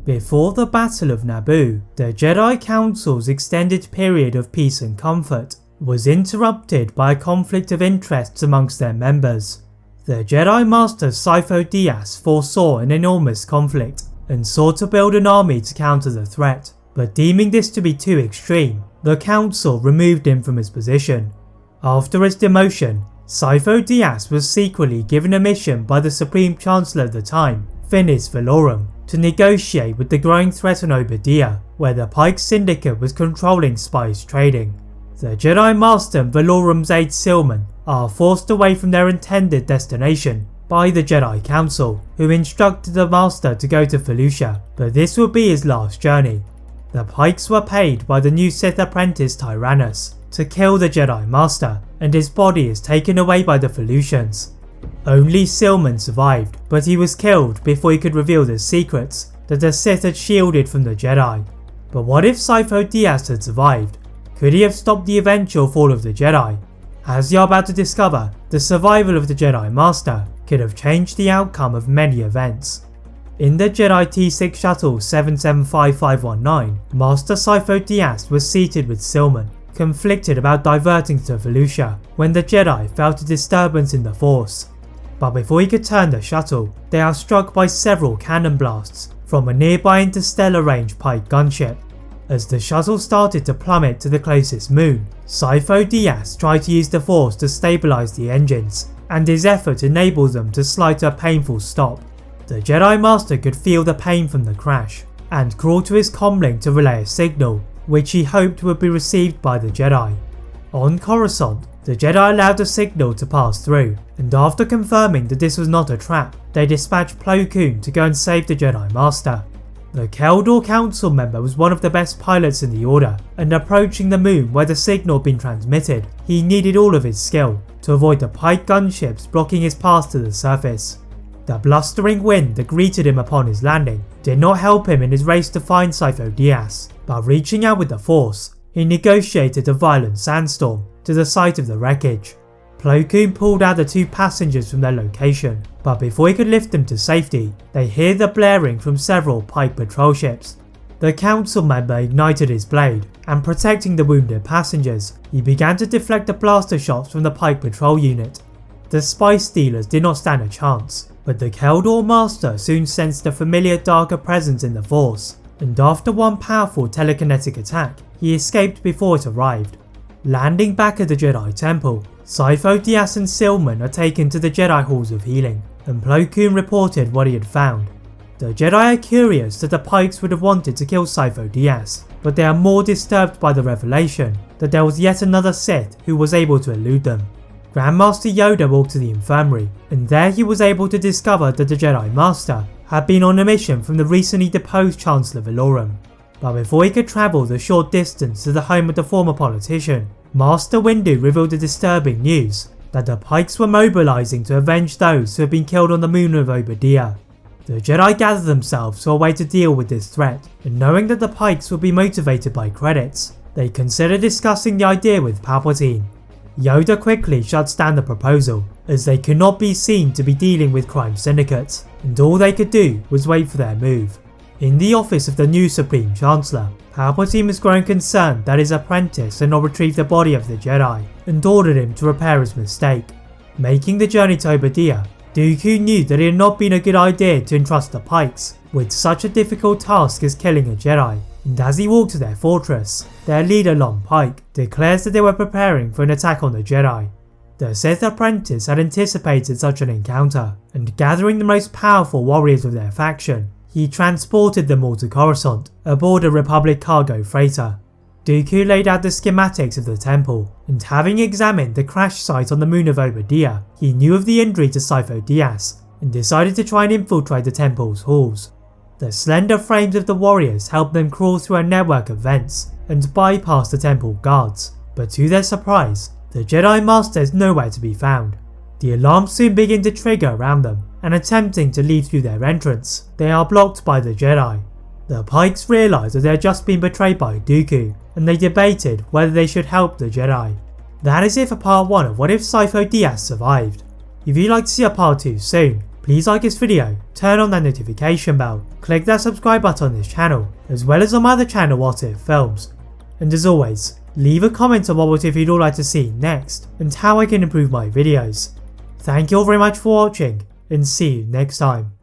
Before the Battle of Naboo, the Jedi Council's extended period of peace and comfort was interrupted by a conflict of interests amongst their members. The Jedi Master Sifo-Dyas foresaw an enormous conflict and sought to build an army to counter the threat, but deeming this to be too extreme, the Council removed him from his position. After his demotion, Sifo-Dyas was secretly given a mission by the Supreme Chancellor at the time, Finis Valorum, to negotiate with the growing threat on Obadiah, where the Pike Syndicate was controlling spice trading. The Jedi Master and Valorum's aide Silman are forced away from their intended destination by the Jedi Council, who instructed the Master to go to Felucia, but this would be his last journey. The Pikes were paid by the new Sith apprentice Tyrannus to kill the Jedi Master, and his body is taken away by the Felucians. Only Silman survived, but he was killed before he could reveal the secrets that the Sith had shielded from the Jedi. But what if Sifo-Dyas had survived? Could he have stopped the eventual fall of the Jedi? As you're about to discover, the survival of the Jedi Master could have changed the outcome of many events. In the Jedi T6 Shuttle 775519, Master Sifo-Dyas was seated with Silman, conflicted about diverting to Felucia, when the Jedi felt a disturbance in the Force. But before he could turn the shuttle, they are struck by several cannon blasts from a nearby interstellar range Pike gunship. As the shuttle started to plummet to the closest moon, Sifo-Dyas tried to use the Force to stabilise the engines, and his effort enabled them to slide to a painful stop. The Jedi Master could feel the pain from the crash, and crawled to his comlink to relay a signal, which he hoped would be received by the Jedi. On Coruscant, the Jedi allowed the signal to pass through, and after confirming that this was not a trap, they dispatched Plo Koon to go and save the Jedi Master. The Kel Dor Council member was one of the best pilots in the Order, and approaching the moon where the signal had been transmitted, he needed all of his skill to avoid the Pike gunships blocking his path to the surface. The blustering wind that greeted him upon his landing did not help him in his race to find Sifo-Dyas, but reaching out with the Force, he negotiated a violent sandstorm to the site of the wreckage. Plo Koon pulled out the two passengers from their location, but before he could lift them to safety, they hear the blaring from several Pike patrol ships. The council member ignited his blade, and protecting the wounded passengers, he began to deflect the blaster shots from the Pike patrol unit. The spice dealers did not stand a chance, but the Kel Dor Master soon sensed a familiar darker presence in the Force, and after one powerful telekinetic attack, he escaped before it arrived. Landing back at the Jedi Temple, Sifo-Dyas and Silman are taken to the Jedi Halls of Healing, and Plo Koon reported what he had found. The Jedi are curious that the Pikes would have wanted to kill Sifo-Dyas, but they are more disturbed by the revelation that there was yet another Sith who was able to elude them. Grandmaster Yoda walked to the infirmary, and there he was able to discover that the Jedi Master had been on a mission from the recently deposed Chancellor Valorum. But before he could travel the short distance to the home of the former politician, Master Windu revealed the disturbing news that the Pikes were mobilising to avenge those who had been killed on the moon of Obadiah. The Jedi gathered themselves to a way to deal with this threat, and knowing that the Pikes would be motivated by credits, they considered discussing the idea with Palpatine. Yoda quickly shuts down the proposal, as they could not be seen to be dealing with crime syndicates, and all they could do was wait for their move. In the office of the new Supreme Chancellor, Palpatine was growing concerned that his apprentice had not retrieved the body of the Jedi, and ordered him to repair his mistake. Making the journey to Obadiah, Dooku knew that it had not been a good idea to entrust the Pikes with such a difficult task as killing a Jedi, and as he walked to their fortress, their leader Lon Pike declares that they were preparing for an attack on the Jedi. The Sith apprentice had anticipated such an encounter, and gathering the most powerful warriors of their faction, he transported them all to Coruscant aboard a Republic cargo freighter. Dooku laid out the schematics of the temple, and having examined the crash site on the moon of Obadiah, he knew of the injury to Sifo-Dyas and decided to try and infiltrate the temple's halls. The slender frames of the warriors helped them crawl through a network of vents and bypass the temple guards, but to their surprise, the Jedi Master is nowhere to be found. The alarms soon begin to trigger around them, and attempting to leave through their entrance, they are blocked by the Jedi. The Pikes realise that they had just been betrayed by Dooku, and they debated whether they should help the Jedi. That is it for part 1 of What If Sifo-Dyas Survived. If you'd like to see a part 2 soon, please like this video, turn on that notification bell, click that subscribe button on this channel, as well as on my other channel What If Films. And as always, leave a comment on what if you'd all like to see next, and how I can improve my videos. Thank you all very much for watching, and see you next time.